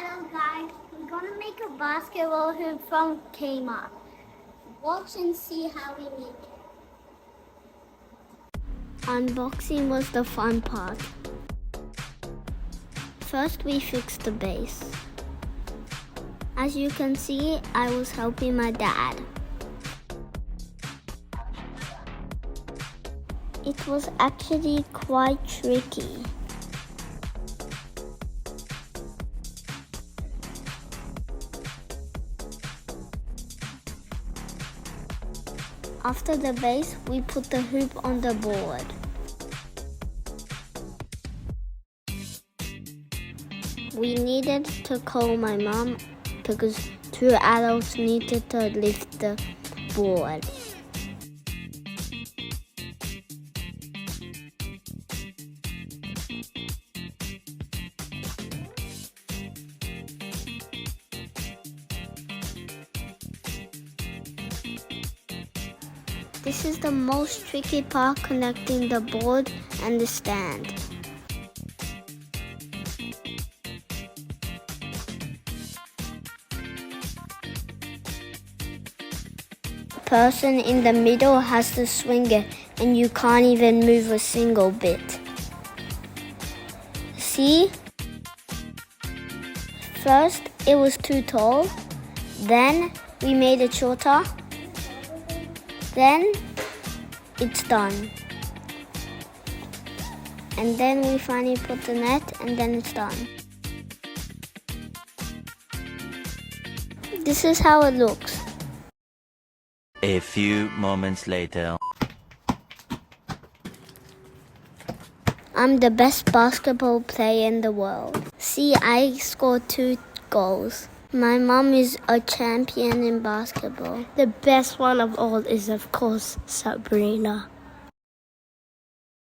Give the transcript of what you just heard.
Hello guys, we're gonna make a basketball hoop from Kmart. Watch and see how we make it. Unboxing was the fun part. First we fixed the base. As you can see, I was helping my dad. It was actually quite tricky. After the base, we put the hoop on the board. We needed to call my mom because 2 adults needed to lift the board. This is the most tricky part, connecting the board and the stand. The person in the middle has to swing it and you can't even move a single bit. See? First it was too tall, then we made it shorter. Then it's done. And then we finally put the net and then it's done. This is how it looks. A few moments later. I'm the best basketball player in the world. See, I scored 2 goals. My mom is a champion in basketball. The best one of all is, of course, Sabrina.